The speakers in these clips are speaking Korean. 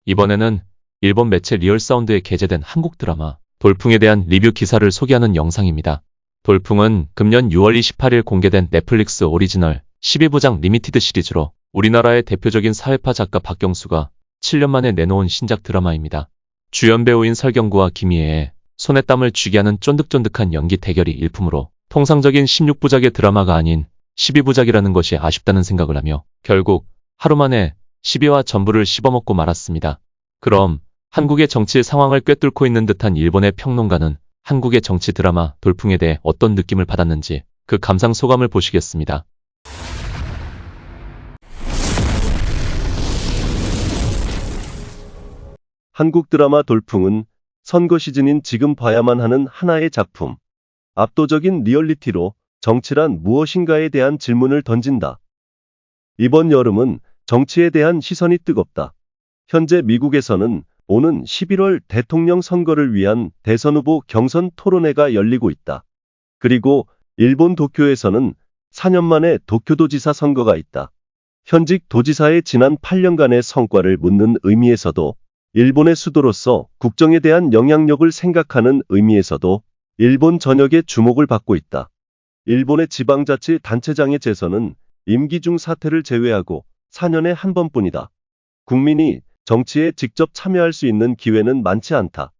이번에는 일본 매체 리얼사운드에 게재된 한국 드라마 돌풍에 대한 리뷰 기사를 소개하는 영상입니다. 돌풍은 금년 6월 28일 공개된 넷플릭스 오리지널 12부작 리미티드 시리즈로 우리나라의 대표적인 사회파 작가 박경수가 7년 만에 내놓은 신작 드라마입니다. 주연 배우인 설경구와 김희애의 손에 땀을 쥐게 하는 쫀득쫀득한 연기 대결이 일품으로 통상적인 16부작의 드라마가 아닌 12부작이라는 것이 아쉽다는 생각을 하며 결국 하루 만에 12화 전부를 씹어먹고 말았습니다. 그럼 한국의 정치 상황을 꿰뚫고 있는 듯한 일본의 평론가는 한국의 정치 드라마 돌풍에 대해 어떤 느낌을 받았는지 그 감상 소감을 보시겠습니다. 한국 드라마 돌풍은 선거 시즌인 지금 봐야만 하는 하나의 작품. 압도적인 리얼리티로 정치란 무엇인가에 대한 질문을 던진다. 이번 여름은 정치에 대한 시선이 뜨겁다. 현재 미국에서는 오는 11월 대통령 선거를 위한 대선 후보 경선 토론회가 열리고 있다. 그리고 일본 도쿄에서는 4년 만에 도쿄도지사 선거가 있다. 현직 도지사의 지난 8년간의 성과를 묻는 의미에서도 일본의 수도로서 국정에 대한 영향력을 생각하는 의미에서도 일본 전역의 주목을 받고 있다. 일본의 지방자치단체장의 재선은 임기 중 사퇴를 제외하고 4년에 한 번뿐이다. 국민이 정치에 직접 참여할 수 있는 기회는 많지 않다.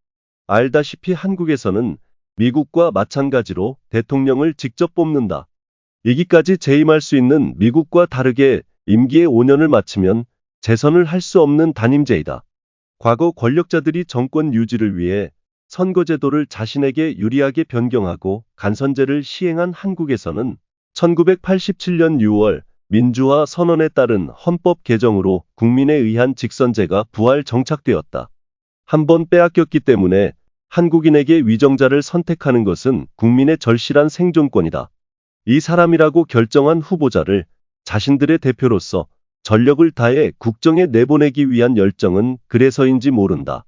알다시피 한국에서는 미국과 마찬가지로 대통령을 직접 뽑는다. 이기까지 재임할 수 있는 미국과 다르게 임기의 5년을 마치면 재선을 할 수 없는 단임제이다. 과거 권력자들이 정권 유지를 위해 선거제도를 자신에게 유리하게 변경하고 간선제를 시행한 한국에서는 1987년 6월 민주화 선언에 따른 헌법 개정으로 국민에 의한 직선제가 부활 정착되었다. 한 번 빼앗겼기 때문에 한국인에게 위정자를 선택하는 것은 국민의 절실한 생존권이다. 이 사람이라고 결정한 후보자를 자신들의 대표로서 전력을 다해 국정에 내보내기 위한 열정은 그래서인지 모른다.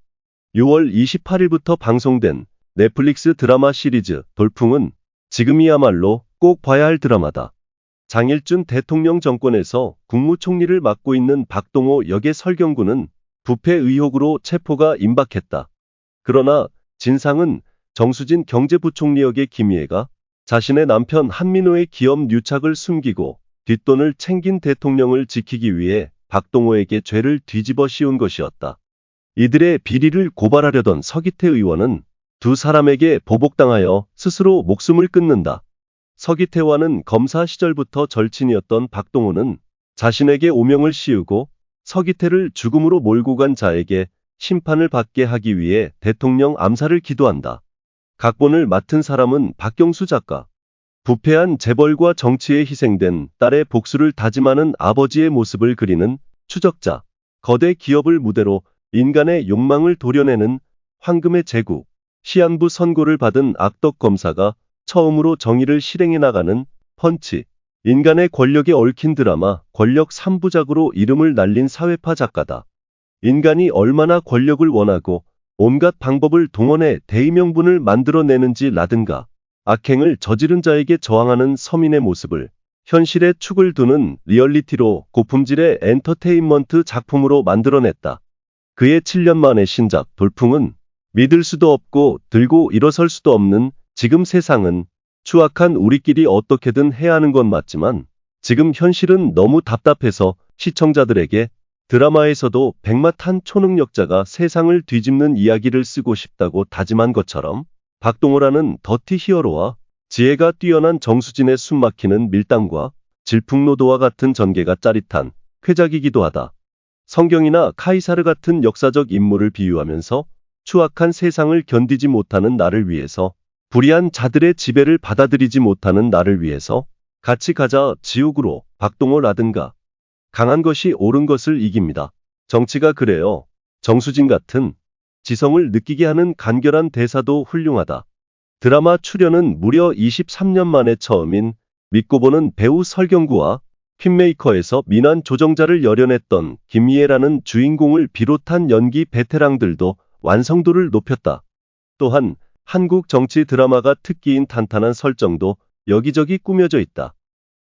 6월 28일부터 방송된 넷플릭스 드라마 시리즈 돌풍은 지금이야말로 꼭 봐야 할 드라마다. 장일준 대통령 정권에서 국무총리를 맡고 있는 박동호 역의 설경구는 부패 의혹으로 체포가 임박했다. 그러나 진상은 정수진 경제부총리 역의 김희애가 자신의 남편 한민호의 기업 유착을 숨기고 뒷돈을 챙긴 대통령을 지키기 위해 박동호에게 죄를 뒤집어 씌운 것이었다. 이들의 비리를 고발하려던 서기태 의원은 두 사람에게 보복당하여 스스로 목숨을 끊는다. 서기태와는 검사 시절부터 절친이었던 박동호는 자신에게 오명을 씌우고 서기태를 죽음으로 몰고 간 자에게 심판을 받게 하기 위해 대통령 암살을 기도한다. 각본을 맡은 사람은 박경수 작가. 부패한 재벌과 정치에 희생된 딸의 복수를 다짐하는 아버지의 모습을 그리는 추적자. 거대 기업을 무대로 인간의 욕망을 도려내는 황금의 제국. 시한부 선고를 받은 악덕 검사가 처음으로 정의를 실행해 나가는 펀치. 인간의 권력에 얽힌 드라마 권력 3부작으로 이름을 날린 사회파 작가다. 인간이 얼마나 권력을 원하고 온갖 방법을 동원해 대의명분을 만들어내는지 라든가 악행을 저지른 자에게 저항하는 서민의 모습을 현실에 축을 두는 리얼리티로 고품질의 엔터테인먼트 작품으로 만들어냈다. 그의 7년 만의 신작 돌풍은 믿을 수도 없고 들고 일어설 수도 없는 지금 세상은 추악한 우리끼리 어떻게든 해야 하는 건 맞지만 지금 현실은 너무 답답해서 시청자들에게 드라마에서도 백마탄 초능력자가 세상을 뒤집는 이야기를 쓰고 싶다고 다짐한 것처럼 박동호라는 더티 히어로와 지혜가 뛰어난 정수진의 숨막히는 밀당과 질풍노도와 같은 전개가 짜릿한 쾌작이기도 하다. 성경이나 카이사르 같은 역사적 인물을 비유하면서 추악한 세상을 견디지 못하는 나를 위해서 불의한 자들의 지배를 받아들이지 못하는 나를 위해서 같이 가자 지옥으로 박동호라든가 강한 것이 옳은 것을 이깁니다. 정치가 그래요. 정수진 같은 지성을 느끼게 하는 간결한 대사도 훌륭하다. 드라마 출연은 무려 23년 만에 처음인 믿고 보는 배우 설경구와 퀸메이커에서 민환 조정자를 열연했던 김희애라는 주인공을 비롯한 연기 베테랑들도 완성도를 높였다. 또한 한국 정치 드라마가 특기인 탄탄한 설정도 여기저기 꾸며져 있다.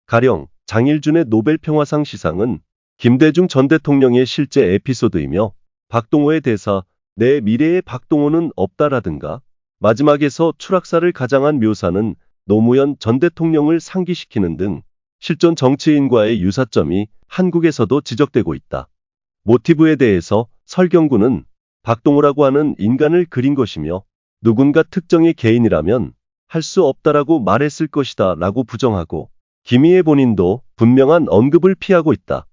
가령 장일준의 노벨 평화상 시상은 김대중 전 대통령의 실제 에피소드이며 박동호의 대사, 내 미래에 박동호는 없다라든가, 마지막에서 추락사를 가장한 묘사는 노무현 전 대통령을 상기시키는 등 실존 정치인과의 유사점이 한국에서도 지적되고 있다. 모티브에 대해서 설경구는 박동호라고 하는 인간을 그린 것이며 누군가 특정의 개인이라면 할 수 없다라고 말했을 것이다 라고 부정하고 김희애 본인도 분명한 언급을 피하고 있다.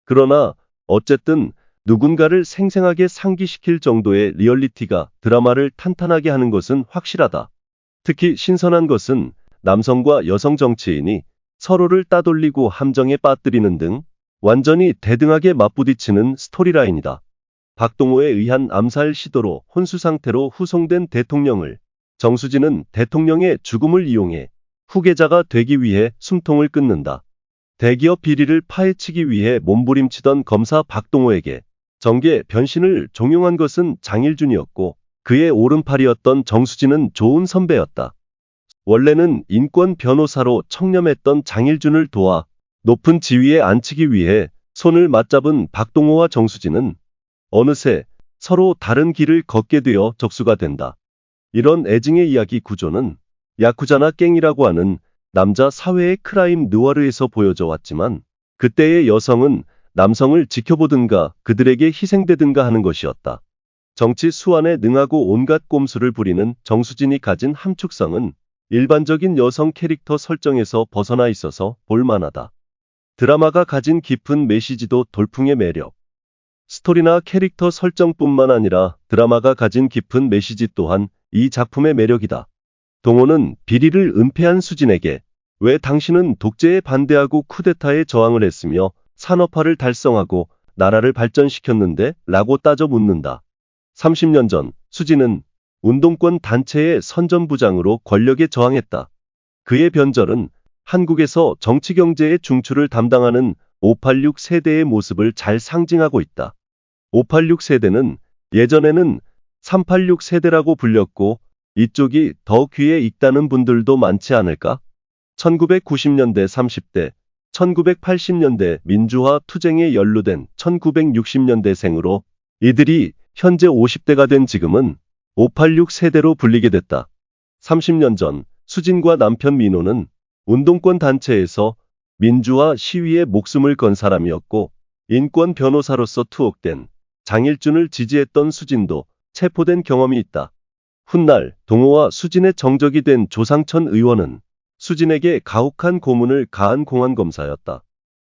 그러나 어쨌든 누군가를 생생하게 상기시킬 정도의 리얼리티가 드라마를 탄탄하게 하는 것은 확실하다. 특히 신선한 것은 남성과 여성 정치인이 서로를 따돌리고 함정에 빠뜨리는 등 완전히 대등하게 맞부딪히는 스토리라인이다. 박동호에 의한 암살 시도로 혼수 상태로 후송된 대통령을 정수진은 대통령의 죽음을 이용해 후계자가 되기 위해 숨통을 끊는다. 대기업 비리를 파헤치기 위해 몸부림치던 검사 박동호에게 정계 변신을 종용한 것은 장일준이었고 그의 오른팔이었던 정수진은 좋은 선배였다. 원래는 인권 변호사로 청렴했던 장일준을 도와 높은 지위에 앉히기 위해 손을 맞잡은 박동호와 정수진은 어느새 서로 다른 길을 걷게 되어 적수가 된다. 이런 애증의 이야기 구조는 야쿠자나 갱이라고 하는 남자 사회의 크라임 느와르에서 보여져 왔지만 그때의 여성은 남성을 지켜보든가 그들에게 희생되든가 하는 것이었다. 정치 수완에 능하고 온갖 꼼수를 부리는 정수진이 가진 함축성은 일반적인 여성 캐릭터 설정에서 벗어나 있어서 볼만하다. 드라마가 가진 깊은 메시지도 돌풍의 매력. 스토리나 캐릭터 설정뿐만 아니라 드라마가 가진 깊은 메시지 또한 이 작품의 매력이다. 동호는 비리를 은폐한 수진에게 왜 당신은 독재에 반대하고 쿠데타에 저항을 했으며 산업화를 달성하고 나라를 발전시켰는데? 라고 따져 묻는다. 30년 전 수진은 운동권 단체의 선전부장으로 권력에 저항했다. 그의 변절은 한국에서 정치경제의 중추를 담당하는 586 세대의 모습을 잘 상징하고 있다. 586 세대는 예전에는 386 세대라고 불렸고 이쪽이 더 귀에 익다는 분들도 많지 않을까? 1990년대 30대, 1980년대 민주화 투쟁에 연루된 1960년대생으로 이들이 현재 50대가 된 지금은 586 세대로 불리게 됐다. 30년 전 수진과 남편 민호는 운동권 단체에서 민주화 시위에 목숨을 건 사람이었고 인권 변호사로서 투옥된 장일준을 지지했던 수진도 체포된 경험이 있다. 훗날 동호와 수진의 정적이 된 조상천 의원은 수진에게 가혹한 고문을 가한 공안검사였다.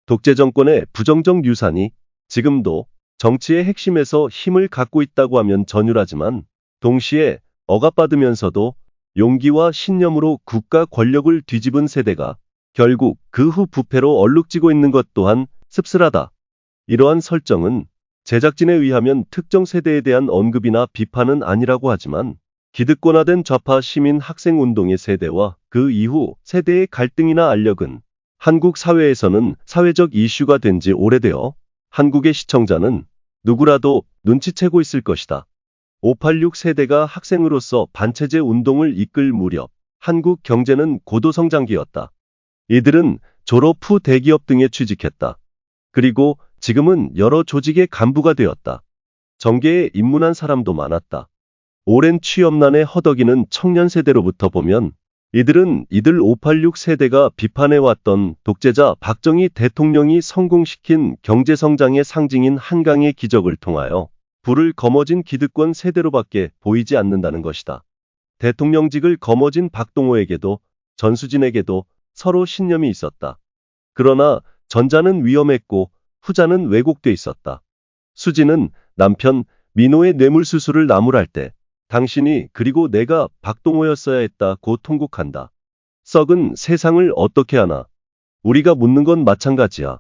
독재 정권의 부정적 유산이 지금도 정치의 핵심에서 힘을 갖고 있다고 하면 전율하지만 동시에 억압받으면서도 용기와 신념으로 국가 권력을 뒤집은 세대가 결국 그 후 부패로 얼룩지고 있는 것 또한 씁쓸하다. 이러한 설정은 제작진에 의하면 특정 세대에 대한 언급이나 비판은 아니라고 하지만 기득권화된 좌파 시민 학생 운동의 세대와 그 이후 세대의 갈등이나 알력은 한국 사회에서는 사회적 이슈가 된 지 오래되어 한국의 시청자는 누구라도 눈치채고 있을 것이다. 586 세대가 학생으로서 반체제 운동을 이끌 무렵 한국 경제는 고도성장기였다. 이들은 졸업 후 대기업 등에 취직했다. 그리고 지금은 여러 조직의 간부가 되었다. 정계에 입문한 사람도 많았다. 오랜 취업난에 허덕이는 청년 세대로부터 보면 이들은 이들 586 세대가 비판해왔던 독재자 박정희 대통령이 성공시킨 경제성장의 상징인 한강의 기적을 통하여 불을 거머쥔 기득권 세대로밖에 보이지 않는다는 것이다. 대통령직을 거머쥔 박동호에게도 전수진에게도 서로 신념이 있었다. 그러나 전자는 위험했고 후자는 왜곡돼 있었다. 수진은 남편 민호의 뇌물수술을 나무랄 때 당신이 그리고 내가 박동호였어야 했다고 통곡한다. 썩은 세상을 어떻게 하나. 우리가 묻는 건 마찬가지야.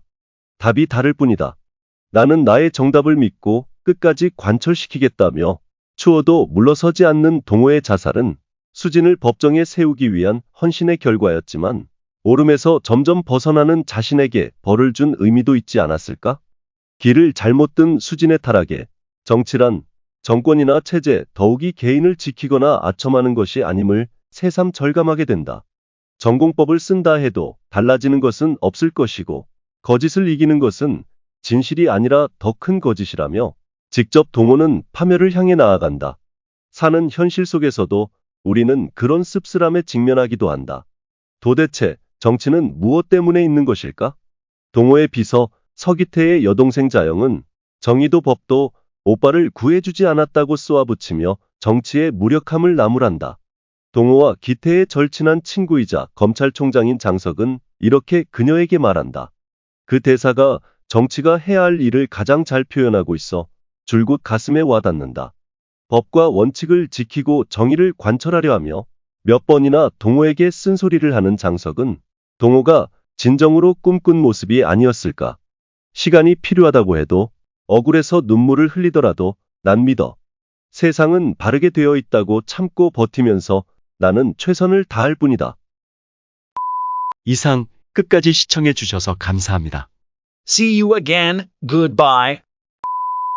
답이 다를 뿐이다. 나는 나의 정답을 믿고 끝까지 관철시키겠다며 추워도 물러서지 않는 동호의 자살은 수진을 법정에 세우기 위한 헌신의 결과였지만 오름에서 점점 벗어나는 자신에게 벌을 준 의미도 있지 않았을까? 길을 잘못 든 수진의 타락에 정치란 정권이나 체제, 더욱이 개인을 지키거나 아첨하는 것이 아님을 새삼 절감하게 된다. 전공법을 쓴다 해도 달라지는 것은 없을 것이고 거짓을 이기는 것은 진실이 아니라 더 큰 거짓이라며 직접 동호는 파멸을 향해 나아간다. 사는 현실 속에서도 우리는 그런 씁쓸함에 직면하기도 한다. 도대체 정치는 무엇 때문에 있는 것일까? 동호의 비서 서기태의 여동생 자영은 정의도 법도 오빠를 구해주지 않았다고 쏘아붙이며 정치의 무력함을 나무란다. 동호와 기태의 절친한 친구이자 검찰총장인 장석은 이렇게 그녀에게 말한다. 그 대사가 정치가 해야 할 일을 가장 잘 표현하고 있어 줄곧 가슴에 와닿는다. 법과 원칙을 지키고 정의를 관철하려 하며 몇 번이나 동호에게 쓴소리를 하는 장석은 동호가 진정으로 꿈꾼 모습이 아니었을까. 시간이 필요하다고 해도 억울해서 눈물을 흘리더라도 난 믿어. 세상은 바르게 되어 있다고 참고 버티면서 나는 최선을 다할 뿐이다. 이상 끝까지 시청해 주셔서 감사합니다. See you again. Goodbye.